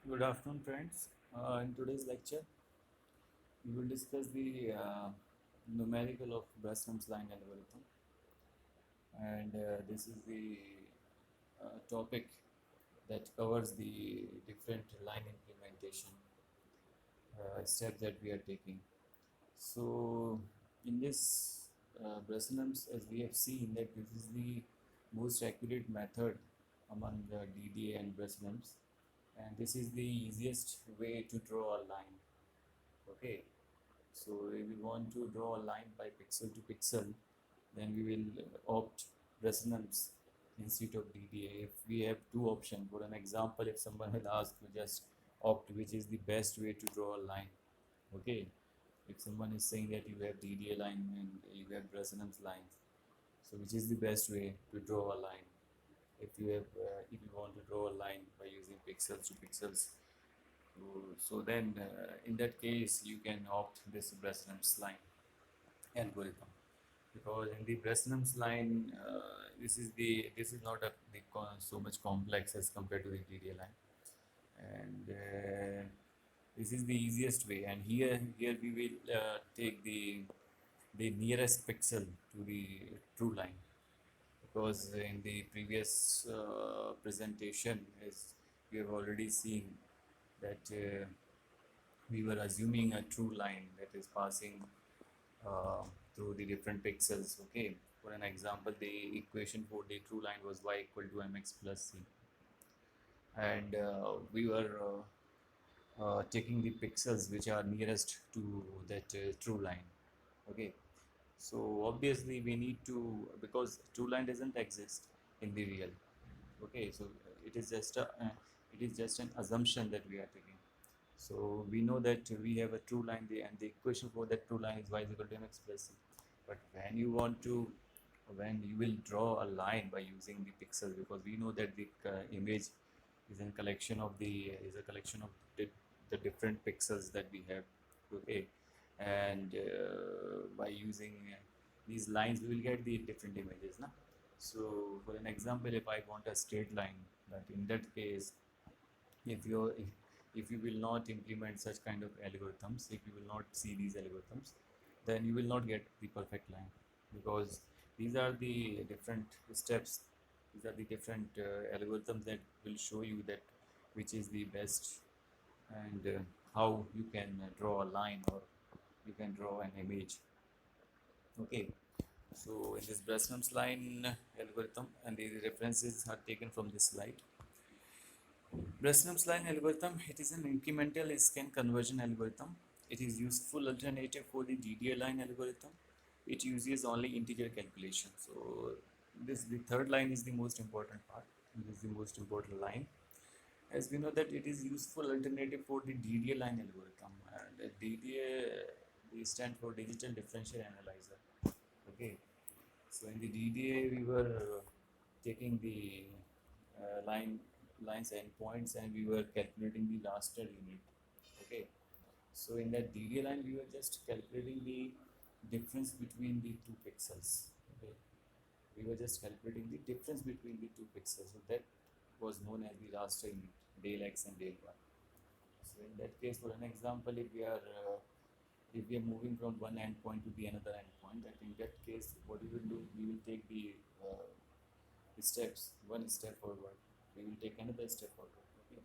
Good afternoon, friends. In today's lecture, we will discuss the numerical of Breslom's line algorithm, and this is the topic that covers the different line implementation steps that we are taking. So, in this Breslom's, as we have seen, that this is the most accurate method among the DDA and Breslom's, and this is the easiest way to draw a line. Okay, so if we want to draw a line by pixel to pixel, then we will opt resonance instead of DDA. If we have two options, for an example, if someone will ask to just opt which is the best way to draw a line, okay. If someone is saying that you have DDA line and you have resonance lines, so which is the best way to draw a line? If you want to draw a line by using pixels to pixels, so then in that case you can opt this resonance line algorithm, because in the resonance line this is not so much complex as compared to the DDA line, and this is the easiest way. And here we will take the nearest pixel to the true line, because in the previous presentation, as we have already seen, that we were assuming a true line that is passing uh, through the different pixels. Okay, for an example, the equation for the true line was y equal to mx plus c, and we were taking the pixels which are nearest to that true line. Okay, so obviously we need to, because true line doesn't exist in the real. Okay, so it is just an assumption that we are taking. So we know that we have a true line there, and the equation for that true line is y is equal to mx plus c. But when you will draw a line by using the pixels, because we know that the image is a collection of the, the different pixels that we have. Okay, and by using these lines, we will get the different images, na? So for an example, if I want a straight line, that in that case, if you if you will not implement such kind of algorithms, if you will not see these algorithms, then you will not get the perfect line, because these are the different steps, these are the different algorithms that will show you that which is the best, and how you can draw a line, or you can draw an image. Okay, so in this Breslom's line algorithm, and the references are taken from this slide. Breslom's line algorithm, it is an incremental scan conversion algorithm. It is useful alternative for the DDA line algorithm. It uses only integer calculation. So this the third line is the most important part. This is the most important line. As we know that it is useful alternative for the DDA line algorithm, and DDA they stand for digital differential analyzer. Okay, so in the DDA we were taking the lines endpoints, and we were calculating the raster unit. Okay, so in that DDA line we were just calculating the difference between the two pixels. Okay, we were just calculating the difference between the two pixels. So that was known as the raster unit, del x and del y. So in that case, for an example, if we are moving from one endpoint to the another endpoint, that in that case, what we will do, we will take steps, one step forward, we will take another step forward. Okay,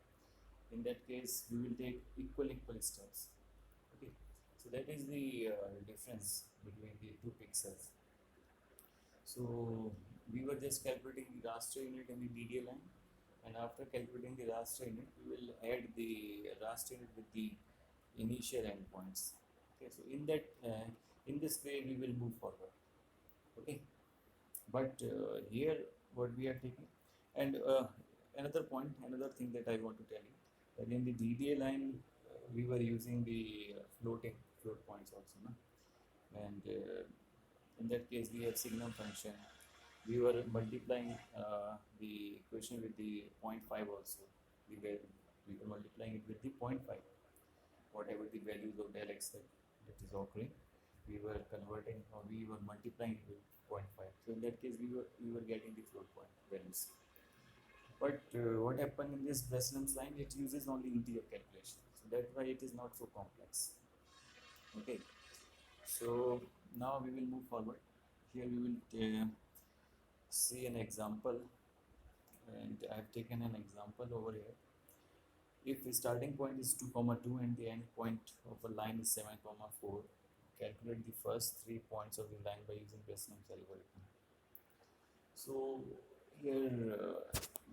in that case we will take equal steps. Okay, so that is the difference between the two pixels. So we were just calculating the raster unit in the DDA line, and after calculating the raster unit, we will add the raster unit with the initial endpoints. Okay, so in this way we will move forward. Okay, but here what we are taking, and another point, another thing that I want to tell you, that in the DDA line we were using the float points also, no? And in that case we have signum function. We were multiplying the equation with the point 0.5 also. We were multiplying it with the point 0.5, whatever the values of del x that is occurring, we were converting, or we were multiplying it with point 0.5. So in that case we were getting the float point values. But what happened in this Breslum's line? It uses only integer calculation, so that's why it is not so complex. Okay, so now we will move forward. Here we will see an example, and I have taken an example over here. If the starting point is 2 comma 2 and the end point of a line is 7 comma 4, calculate the first 3 points of the line by using Breslum's algorithm. So here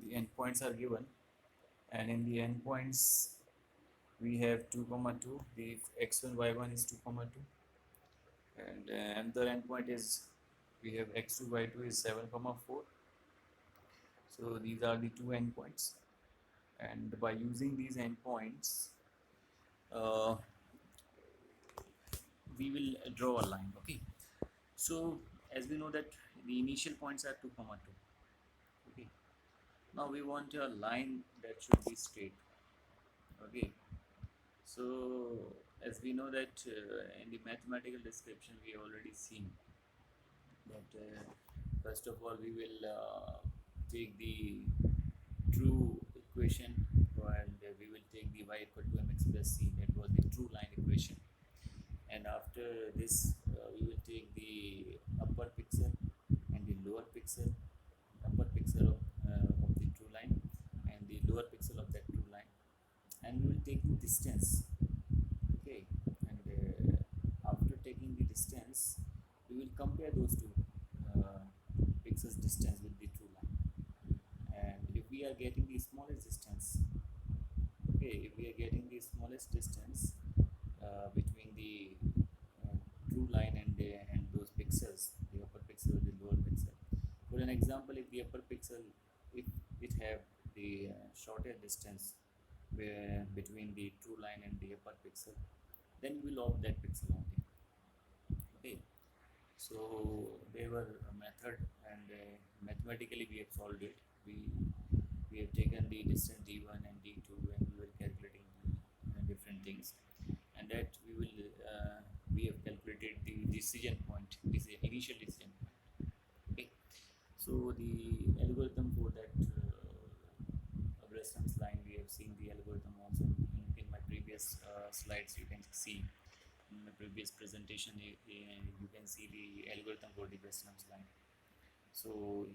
the endpoints are given, and in the endpoints we have 2 comma 2, the x1 y1 is 2 comma 2, and another endpoint is we have x2 y2 is 7 comma 4. So these are the two endpoints, and by using these endpoints uh, we will draw a line. Okay, so as we know that the initial points are 2 comma 2. Okay, now we want a line that should be straight. Okay, so as we know that in the mathematical description we have already seen that first of all we will take the true equation, and we will take the y equal to mx plus c, that was the true line equation, and after this we will take the upper pixel and the lower pixel, upper pixel of the true line and the lower pixel of that true line, and we will take the distance. Okay, and after taking the distance we will compare those two uh, pixels distance with the true line, and if we are getting the smallest distance, okay, if we are getting the smallest distance between the uh, true line and those pixels, the upper pixel and the lower pixel. For an example, if the upper pixel, if it have the shorter distance between the true line and the upper pixel, then we will opt that pixel only. Okay, so there were a method, and mathematically we have solved it. We have taken the distance d1 and d2, and we were calculating different things, and that we have calculated the decision point, this initial decision point. Okay, so the algorithm for that Breslum's line, we have seen the algorithm also in my previous slides. You can see in my previous presentation, you can see the algorithm for the Breslum's line. So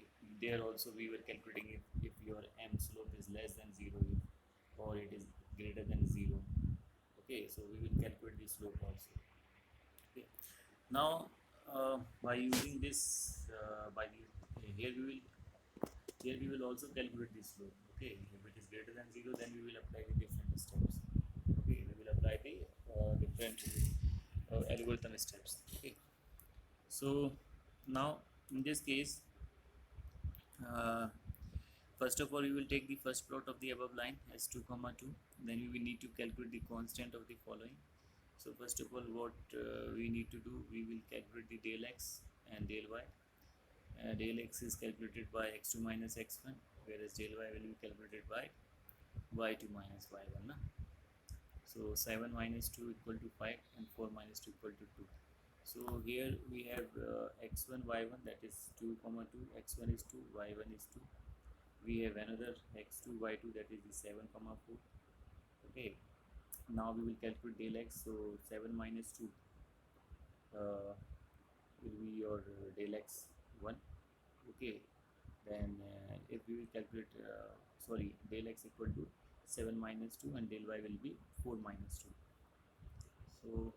there also we were calculating if your m slope is less than 0, or it is greater than 0. Okay, so we will calculate the slope also. Okay, now by using this by the here we will also calculate the slope. Okay, if it is greater than 0, then we will apply the different steps. Okay, we will apply the different algorithm steps. Okay, so now in this case, uh, first of all we will take the first plot of the above line as 2 comma 2, then we will need to calculate the constant of the following. So first of all, what we need to do, we will calculate the del x and del y. Del x is calculated by x2 minus x1, whereas del y will be calculated by y2 minus y1. Na? So 7 minus 2 equal to 5, and 4 minus 2 equal to 2. So here we have x1 y1, that is 2 comma 2, x1 is 2, y1 is 2. We have another x2 y2, that is the 7 comma 4. Okay, now we will calculate del x. So 7 minus 2 will be your del x 1. Okay, then if we will calculate sorry, del x equal to 7 minus 2, and del y will be 4 minus 2. So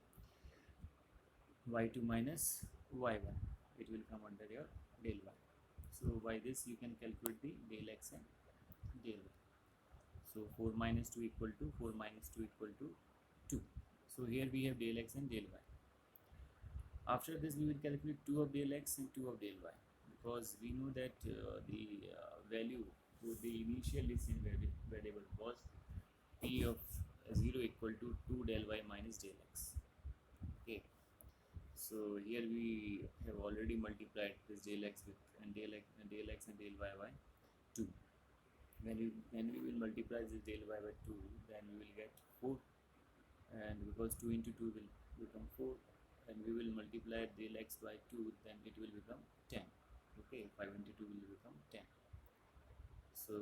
y2 minus y1, it will come under your del y. So by this you can calculate the del x and del y. So 4 minus 2 equal to 4 minus 2 equal to 2. So here we have del x and del y. After this we will calculate 2 of del x and 2 of del y, because we know that the value for the initial decision variable was p of 0 equal to 2 del y minus del x. Okay, so here we have already multiplied this del x with and del x and del y by 2. When we will multiply this del y by 2, then we will get 4, and because 2 into 2 will become 4, and we will multiply del x by 2, then it will become 10. Okay, 5 into 2 will become 10. So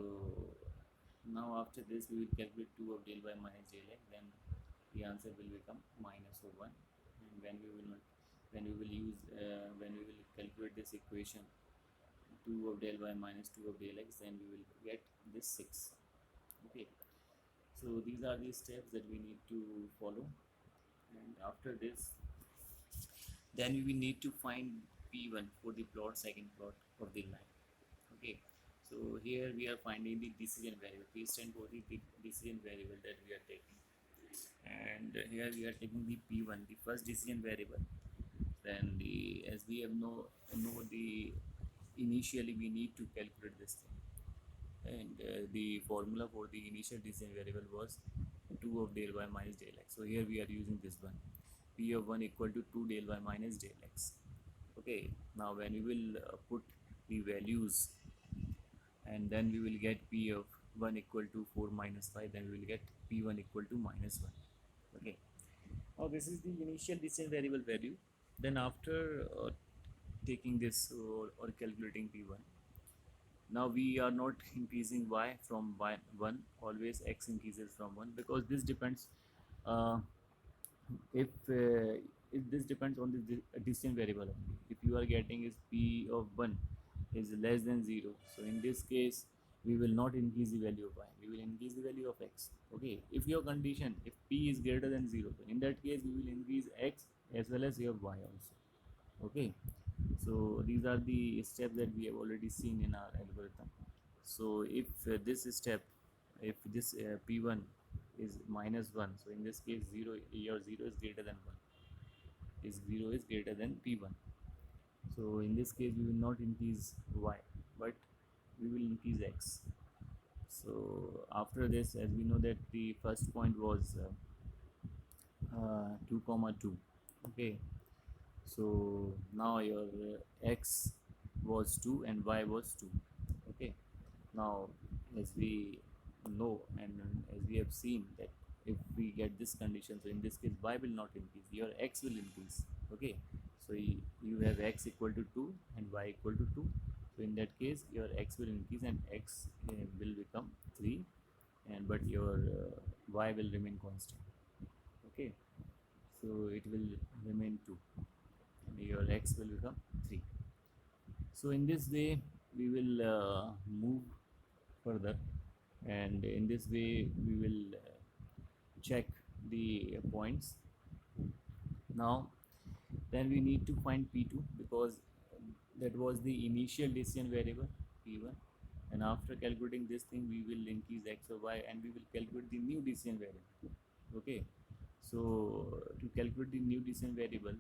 now after this we will calculate 2 of del y minus del x, then the answer will become minus of 1. And when we will use when we will calculate this equation 2 of del y minus 2 of del x, then we will get this 6. Okay, so these are the steps that we need to follow. And after this, then we will need to find p1 for the plot, second plot of the line. Okay, so here we are finding the decision variable. P stand for the decision variable that we are taking, and here we are taking the p1, the first decision variable. Then the, as we have know the initially we need to calculate this thing, and the formula for the initial decision variable was 2 of del y minus del x. So here we are using this one, p of 1 equal to 2 del y minus del x. Okay, now when we will put the values, and then we will get p of 1 equal to 4 minus 5, then we will get p1 equal to minus 1. Okay, now this is the initial decision variable value. Then after taking this or calculating p1, now we are not increasing y from 1, always x increases from 1, because this depends uh, if this depends on the decision variable only. If you are getting is p of 1 is less than 0, so in this case we will not increase the value of y, we will increase the value of x. Okay, if your condition, if p is greater than 0, then in that case we will increase x as well as your y also. Okay, so these are the steps that we have already seen in our algorithm. So if this step, if this p1 is minus 1, so in this case 0, your 0 is greater than 1, is 0 is greater than p1. So in this case we will not increase y, but we will increase x. So after this, as we know that the first point was 2 comma 2. Okay, so now your x was 2 and y was 2. Okay, now as we know, and as we have seen, that if we get this condition, so in this case y will not increase, your x will increase. Okay, so you have x equal to 2 and y equal to 2, so in that case your x will increase and x will become 3, and but your y will remain constant. Okay, so it will remain 2 and your x will become 3. So in this way we will move further, and in this way we will check the points. Now then we need to find p2, because that was the initial decision variable p1, and after calculating this thing we will increase x or y and we will calculate the new decision variable. Okay, so to calculate the new decision variable,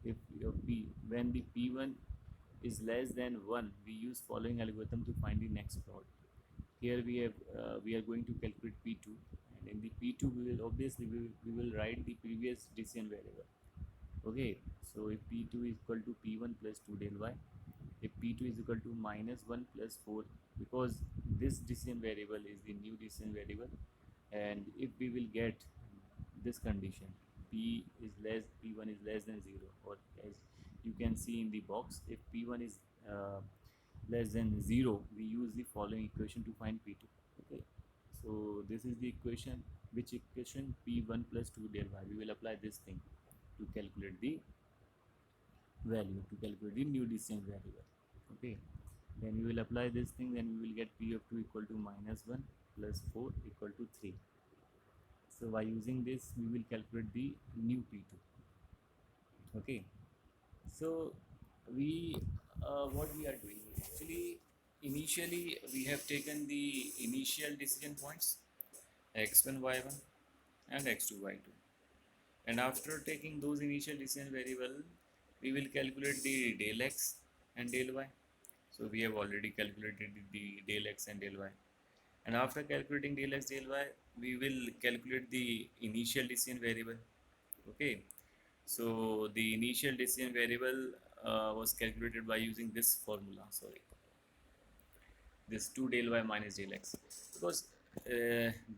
if your p, when the p1 is less than 1, we use following algorithm to find the next plot. Here we are going to calculate p2, and in the p2 we will obviously we will write the previous decision variable. Okay, so if p2 is equal to p1 plus 2 del y, if p2 is equal to minus 1 plus 4, because this decision variable is the new decision variable, and if we will get this condition, p1 is less than 0, or as you can see in the box, if p1 is less than 0, we use the following equation to find p2. Okay, so this is the equation, which equation, p1 plus 2 del y, we will apply this thing to calculate the value, to calculate the new decision variable. Okay, then we will apply this thing, then we will get p of 2 equal to minus 1 plus 4 equal to 3. So by using this we will calculate the new p2. Okay, so we what we are doing actually, initially we have taken the initial decision points x1 y1 and x2 y2, and after taking those initial decision variable we will calculate the del x and del y. So we have already calculated the del x and del y, and after calculating del x del y we will calculate the initial decision variable. Okay, so the initial decision variable was calculated by using this formula, sorry, this 2 del y minus del x, because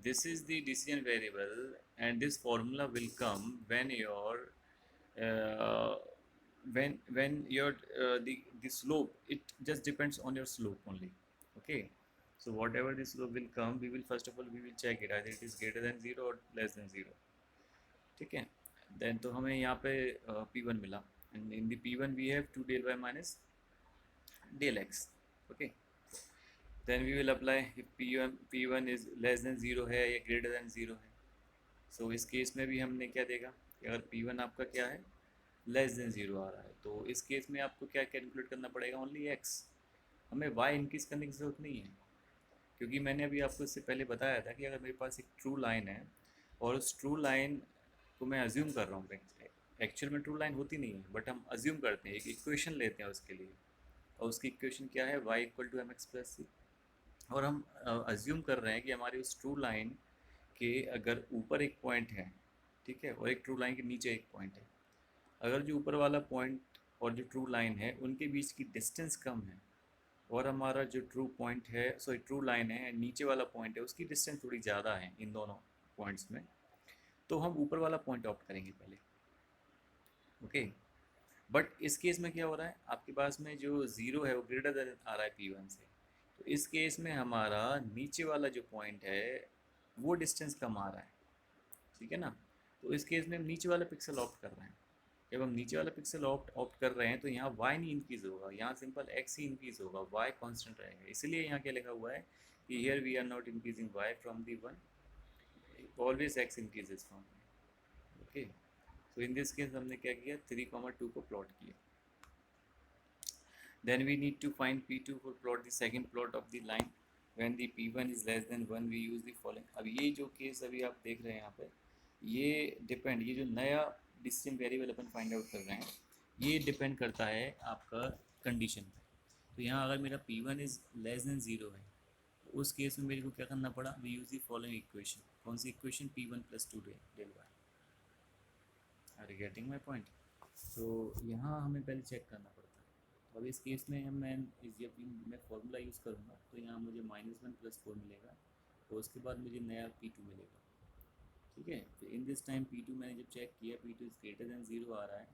this is the decision variable, and this formula will come when your uh, when your the slope, it just depends on your slope only. Okay, So whatever this slope will come, we will first of all we will check it either it is greater than 0 or less than 0. ठीक है, then तो हमें यहाँ पे P1 मिला, and in the P1 we have 2 del y minus del x. Okay, then we will apply if P1 is less than 0 है या greater than 0 है. सो इस केस में भी हमने क्या देखा कि अगर P1 आपका क्या है, लेस देन 0 आ रहा है, तो इस केस में आपको क्या कैलकुलेट करना पड़ेगा, ओनली x. हमें y इंक्रीज करने की ज़रूरत नहीं है, क्योंकि मैंने अभी आपको इससे पहले बताया था कि अगर मेरे पास एक ट्रू लाइन है और उस ट्रू लाइन को मैं अज्यूम कर रहा हूँ, एक्चुअल में ट्रू लाइन होती नहीं है बट हम अज्यूम करते हैं, एक इक्वेशन लेते हैं उसके लिए, और उसकी इक्वेशन क्या है, y equal to m x plus c. और हम अज्यूम कर रहे हैं कि हमारी उस ट्रू लाइन के अगर ऊपर एक पॉइंट है, ठीक है, और एक ट्रू लाइन के नीचे एक पॉइंट है, अगर जो ऊपर वाला पॉइंट और जो ट्रू लाइन है उनके बीच की डिस्टेंस कम है, और हमारा जो ट्रू पॉइंट है, सॉरी ट्रू लाइन है, नीचे वाला पॉइंट है, उसकी डिस्टेंस थोड़ी ज़्यादा है इन दोनों पॉइंट्स में, तो हम ऊपर वाला पॉइंट ऑप्ट करेंगे पहले. ओके, बट इस केस में क्या हो रहा है, आपके पास में जो ज़ीरो है वो ग्रेटर देन आ रहा है P1 से, तो इस केस में हमारा नीचे वाला जो पॉइंट है वो डिस्टेंस कम आ रहा है. ठीक है ना, तो इस केस में हम नीचे वाला पिक्सल ऑप्ट कर रहे हैं. जब हम नीचे वाला पिक्सल ऑप्ट कर रहे हैं तो यहाँ y नहीं इंक्रीज़ होगा, यहाँ सिंपल x ही इंक्रीज़ होगा, y कांस्टेंट रहेगा. इसलिए यहाँ क्या लिखा हुआ है कि here we are not increasing y from the 1, always x increases from. Okay, so in this case हमने क्या किया, 3,2 को प्लॉट किया. Then we need to find P2 for plot the second plot of the line when the P1 is less than 1. We use the following. अब ये जो case अभी आप देख रहे हैं यहाँ पे, ये डिपेंड, ये जो नया डिसीजन वेरिएबल अपन फाइंड आउट कर रहे हैं, ये डिपेंड करता है आपका कंडीशन पे. तो यहाँ अगर मेरा P1 इज़ लेस देन 0 है, तो उस केस में मेरे को क्या करना पड़ा, we use the following equation. कौन सी equation, P1 plus 2 del y. Are you getting my point. तो यहाँ हमें पहले चेक करना पड़ता है. तो अब इस केस में जब मैं फॉर्मूला यूज़ करूँगा तो यहाँ मुझे -1 + 4 मिलेगा, और उसके बाद मुझे नया P2 मिलेगा. ठीक है, तो इन दिस टाइम P2 मैंने जब चेक किया, P2 इज़ ग्रेटर देन 0 आ रहा है,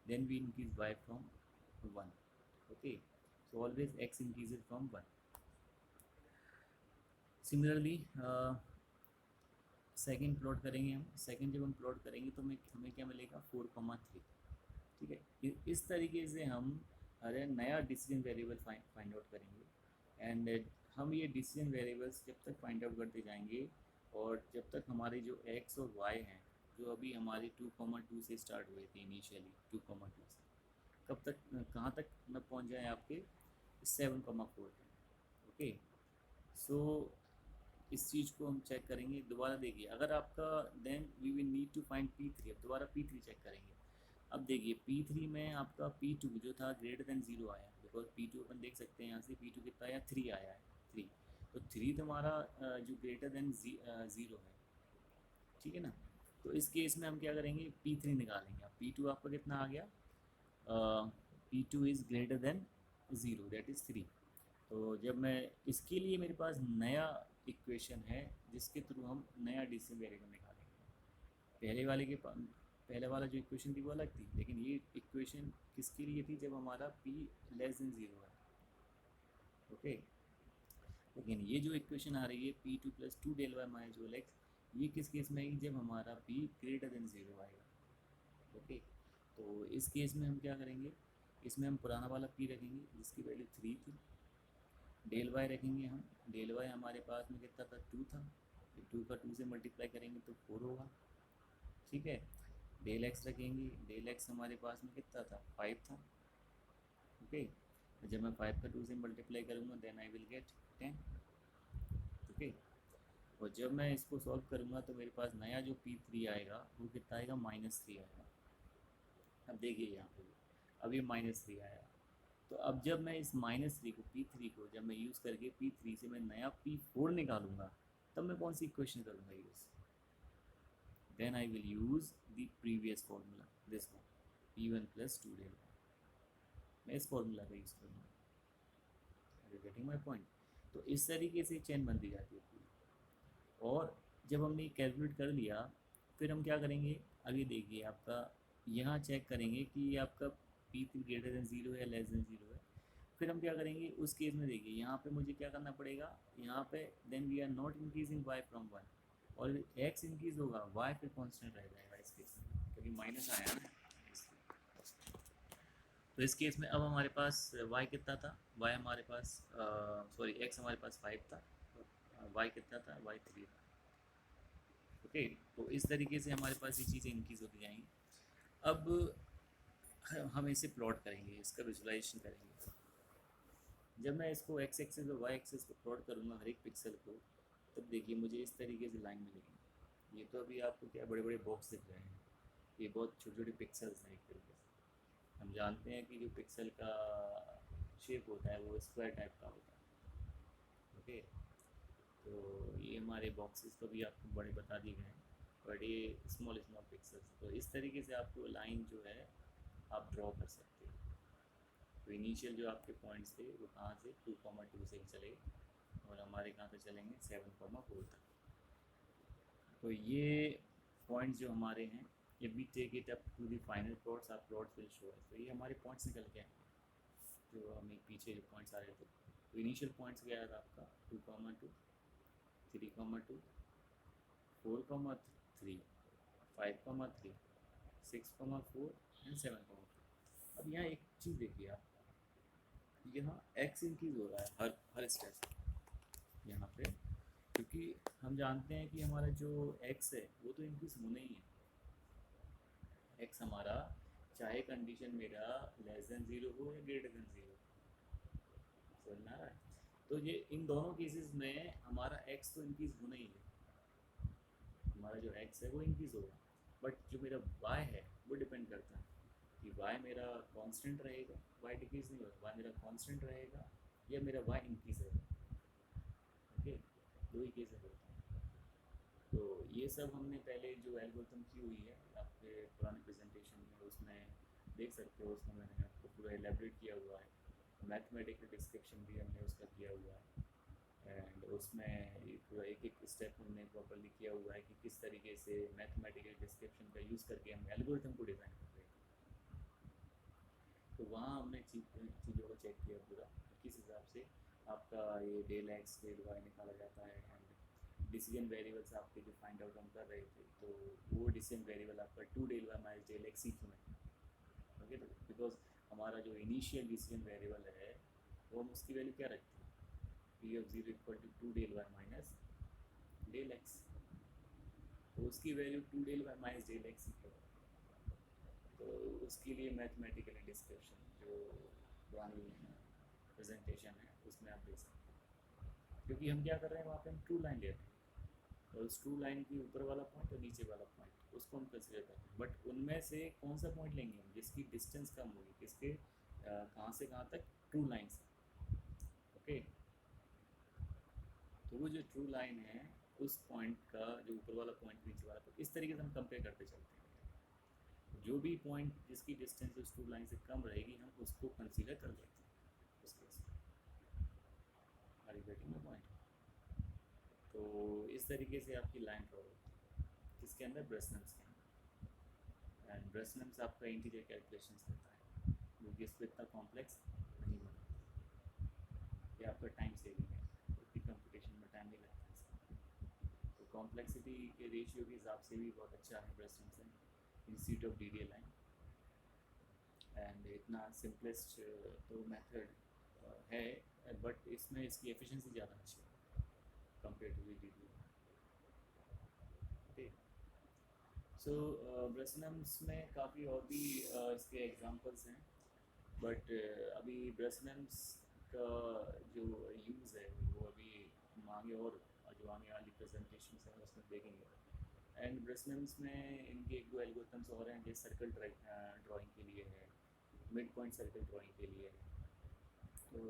then we increase y from 1. Okay, so always x increases from 1. Similarly second plot करेंगे हम. सेकेंड जब हम प्लॉट करेंगे तो हमें क्या मिलेगा, 4,3. ठीक है, इस तरीके से हम अरे नया डिसीजन वेरिएबल फाइंड आउट करेंगे. एंड हम ये डिसीजन वेरिएबल्स जब तक फाइंड आउट करते जाएंगे, और जब तक हमारे जो x और y हैं, जो अभी हमारी 2,2 से स्टार्ट हुए थे इनिशियली, 2,2 से कब तक, कहाँ तक न पहुँच जाए आपके 7,4 तक. ओके, सो इस चीज़ को हम चेक करेंगे. दोबारा देखिए, अगर आपका then we will need to find P3. अब दोबारा P3 चेक करेंगे. अब देखिए P3 में आपका P2 जो था ग्रेटर देन 0 आया, बिकॉज P2 अपन देख सकते हैं यहाँ से, P2 कितना आया, 3 आया है. 3, तो 3 तुम्हारा जो ग्रेटर देन 0 है. ठीक है ना, तो इस केस में हम क्या करेंगे, P3 निकालेंगे. अब P2 आपका कितना आ गया, P2 is greater than 0, that is 3. तो जब मैं इसके लिए मेरे पास नया इक्वेशन है जिसके थ्रू हम नया डिसीजन वेरिएबल निकालेंगे. पहले वाला जो इक्वेशन थी वो अलग थी, लेकिन ये इक्वेशन किसके लिए थी, जब हमारा P लेस देन 0 है. ओके, लेकिन ये जो इक्वेशन आ रही है P2 + 2 del y minus del x, ये किस केस में आएगी, जब हमारा P ग्रेटर देन 0 आएगा. ओके, तो इस केस में हम क्या करेंगे, इसमें हम पुराना वाला P रखेंगे जिसकी वैल्यू 3 थी. del y रखेंगे हम. del y हमारे पास में कितना था, 2 था. 2 का 2 से मल्टीप्लाई करेंगे तो 4 होगा. ठीक है, del x रखेंगे. del x हमारे पास में कितना था, 5 था. ओके, तो जब मैं 5 का 2 से मल्टीप्लाई करूँगा then I will get 10. Okay, और जब मैं इसको सॉल्व करूँगा तो मेरे पास नया जो P3 आएगा वो कितना आएगा, -3 आएगा. अब देखिए यहाँ पे अब ये -3 आया. तो अब जब मैं इस -3 को, P3 को जब मैं यूज़ करके P3 से मैं नया P4 निकालूंगा, तब मैं कौन सी इक्वेशन करूँगा use, then I will use the previous formula, this one, P1 + 2 del y. मैं इस फार्मूला का यूज़ करूँगा. Are you getting my point. तो इस तरीके से चेन बनती जाती है पूरी. और जब हमने कैलकुलेट कर लिया, फिर हम क्या करेंगे, अभी देखिए आपका यहाँ चेक करेंगे कि आपका P3 ग्रेटर देन 0 है, लेस देन 0 है. फिर हम क्या करेंगे उस केस में, देखिए यहाँ पे मुझे क्या करना पड़ेगा, यहाँ पे then we are not increasing y from 1, और x इंक्रीज होगा, y फिर कांस्टेंट रह जाएगा इस केस में, क्योंकि माइनस आया ना। तो इस केस में अब हमारे पास y कितना था, y हमारे पास सॉरी x हमारे पास 5 था, y कितना था, y 3 था। ओके, तो इस तरीके से हमारे पास ये चीज़ें इंक्रीज होती जाएंगी। अब हम इसे प्लॉट करेंगे, इसका विजुलाइजेशन करेंगे। जब मैं इसको x एक्सिस और y एक्सिस पे प्लॉट करूँगा हर एक पिक्सल को, तब देखिए मुझे इस तरीके से लाइन मिलेगी। ये तो अभी आपको क्या बड़े बड़े बॉक्स दिख रहे हैं, ये बहुत छोटे छोटे पिक्सल्स हैं एक तरीके से। हम जानते हैं कि जो पिक्सल का शेप होता है वो स्क्वायर टाइप का होता है। ओके, तो ये हमारे बॉक्सेस तो भी आपको बड़े बता दिए गए हैं, बट ये स्मॉल स्मॉल पिक्सल्स। तो इस तरीके से आपको लाइन जो है आप ड्रॉ कर सकते हो। तो इनिशियल जो आपके पॉइंट्स थे वो कहाँ से 2,2 से चले, और हमारे कहाँ से चलेंगे 7,4 तक। तो ये पॉइंट्स जो हमारे हैं, ये we take it up to the final plots, आप प्लॉट्स विल शो है। तो ये हमारे पॉइंट्स निकल के आएंगे, जो हमें पीछे जो पॉइंट्स आ रहे थे। तो इनिशियल पॉइंट्स क्या था आपका 2,2, 3,2, 4,3, 5,3, 6,4 एंड 7,4। अब यहाँ एक चीज़ देखिए आप, यहाँ x इंक्रीज हो रहा है हर स्टेप यहाँ पे, क्योंकि हम जानते हैं कि हमारा जो x है वो तो इंक्रीज होना ही है। x हमारा चाहे कंडीशन मेरा लेस देन 0 हो या ग्रेटर देन 0, समझ में आ रहा है। तो ये इन दोनों केसेस में हमारा x तो इंक्रीज होना ही है, हमारा जो x है वो इंक्रीज होगा। बट जो मेरा y है वो डिपेंड करता है कि y मेरा कांस्टेंट रहेगा, y डिक्रीज नहीं होगा, y मेरा कांस्टेंट रहेगा या मेरा y इंक्रीज रहेगा। ओके, दो ही केसेस होते हैं। तो ये सब हमने पहले जो एल्गोरिथम की हुई है आपके पुराने प्रेजेंटेशन में, उसमें देख सकते हो, उसमें मैंने आपको पूरा एलेबरेट किया हुआ है। मैथमेटिकल डिस्क्रिप्शन भी हमने उसका किया हुआ है, एंड उसमें पूरा एक एक स्टेप हमने प्रॉपरली किया हुआ है कि किस तरीके से मैथमेटिकल डिस्क्रिप्शन का यूज़ करके हम एल्गोरिथम को डिज़ाइन कर रहे हैं। तो वहाँ हमने चीज़ों को चेक किया पूरा, किस हिसाब से आपका ये डेल एक्स डेल वाई निकाला जाता है, एंड डिसीजन वेरिएबल्स आपके जो फाइंड आउट हम कर रहे थे, तो वो डिसीजन वेरिएबल आपका 2 del y minus del x ही क्यों है। ओके, तो बिकॉज हमारा जो इनिशियल डिसीजन वेरिएबल है वो हम उसकी वैल्यू क्या रखते हैं, p of 0 equal to 2 del y minus del x, तो उसकी value 2 del y minus del x ही क्यों। तो उसके लिए मैथमेटिकल डिस्क्रिप्शन जो पुरानी प्रेजेंटेशन है उसमें आप देख सकते हैं, क्योंकि हम क्या कर रहे हैं वहाँ पे हम ट्रू लाइन ले रहे हैं, और उस ट्रू लाइन के ऊपर वाला पॉइंट और नीचे वाला पॉइंट उसको हम कंसिडर करते हैं। बट उनमें से कौन सा पॉइंट लेंगे हम जिसकी डिस्टेंस कम होगी, किसके कहाँ से कहाँ तक, ट्रू लाइन से। ओके, तो वो जो ट्रू लाइन है उस पॉइंट का जो ऊपर वाला पॉइंट नीचे वाला पॉइंट, इस तरीके से हम कंपेयर करते चलते हैं। जो भी पॉइंट जिसकी डिस्टेंस उस ट्रू लाइन से कम रहेगी हम उसको कंसीडर कर लेते हैं उस केस में। Are you getting my point. तो इस तरीके से आपकी लाइन ड्रॉ होती है किसके अंदर, ब्रेसनेम्स के अंदर। एंड ब्रेसनेम्स आपका इंटीजर कैलकुलेशन देता है, क्योंकि इसको इतना कॉम्प्लेक्स नहीं बनाता, ये आपका टाइम सेविंग है, उसकी कंप्यूटेशन में टाइम नहीं लगता है। तो कॉम्प्लेक्सिटी के रेशियो के हिसाब से भी बहुत अच्छा है Bresenham's institute of D line. And इतना सिंपलेस्ट तो मेथड है, बट इसमें इसकी एफिशिएंसी ज़्यादा अच्छी है compare to D. Okay, so Bresenham's में काफ़ी और भी इसके एग्जांपल्स हैं, बट अभी ब्रेसनम्स का जो यूज़ है वो अभी हम आगे, और जो आगे वाली प्रेजेंटेशन है उसमें देखेंगे। एंड ब्रेसनम्स में इनके एक दो एल्गोरिथम्स और हैं, जैसे सर्कल ड्राइंग के लिए है, मिड पॉइंट सर्कल ड्राइंग के लिए है। तो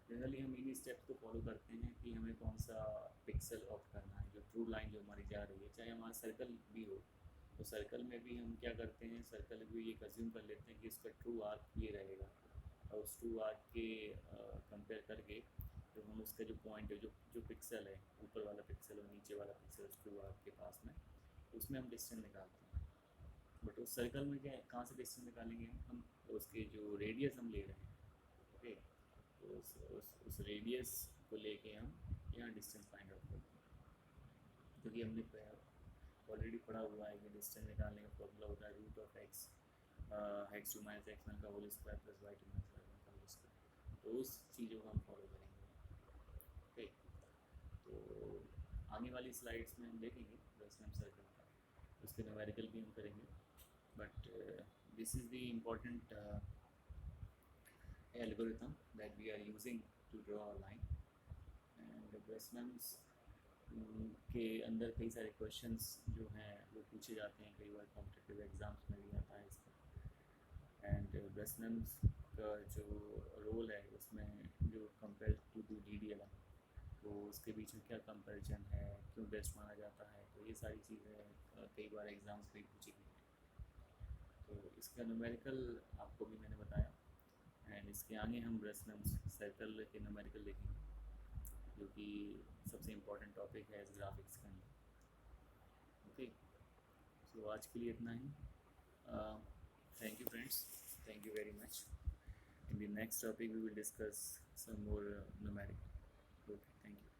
जनरली हम इन्हीं स्टेप्स को फॉलो करते हैं कि हमें कौन सा पिक्सल ऑप्ट करना है, जो ट्रू लाइन जो हमारी जा रही है, चाहे हमारा सर्कल भी हो। तो सर्कल में भी हम क्या करते हैं, सर्कल भी ये कंज्यूम कर लेते हैं कि इसका ट्रू आर्क ये रहेगा, और उस ट्रू आर्क के कंपेयर करके जो हम उसका जो पॉइंट है, जो जो पिक्सल है, ऊपर वाला पिक्सल और नीचे वाला पिक्सल उस ट्रू आर्क के पास में, उसमें हम डिस्टेंस निकालते हैं। बट उस सर्कल में क्या, कहाँ से डिस्टेंस निकालेंगे हम उसके जो रेडियस हम ले रहे हैं। ओके, तो उस रेडियस को लेके हम यहाँ डिस्टेंस फाइंड आउट करते हैं, क्योंकि हमने ऑलरेडी पढ़ा हुआ है कि डिस्टेंस निकालने का फॉर्मूला होता है root of x x two minus x one का whole square plus y two minus y one का होल स्क्वायर। तो उस चीज़ों को हम फॉलो करेंगे। ओके, तो आने वाली स्लाइड्स में हम देखेंगे रेजोनेंस सर्कल का, उसके न्यूमेरिकल भी हम करेंगे, but this is the important algorithm that we are using to draw a line, and Breslau's के अंदर कई सारे क्वेश्चंस जो हैं वो पूछे जाते हैं, कई बार कॉम्पिटिटिव एग्ज़ाम्स में भी आता है इसका। एंड ब्रेसलम्स का जो रोल है उसमें जो कंपेयर टू दी DDLM, तो उसके बीच में क्या कंपैरिजन है, क्यों बेस्ट माना जाता है, तो ये सारी चीज़ें कई बार एग्ज़ाम्स में पूछी गई हैं। तो इसका न्यूमेरिकल आपको भी मैंने बताया, एंड इसके आगे हम ब्रेसलम्स सर्कल के न्यूमेरिकल देखेंगे, जो कि सबसे इम्पोर्टेंट टॉपिक है इस ग्राफिक्स के अंदर। ओके, सो आज के लिए इतना ही। Thank you friends, thank you very much. In the next topic we will discuss some more numeric. Okay, thank you.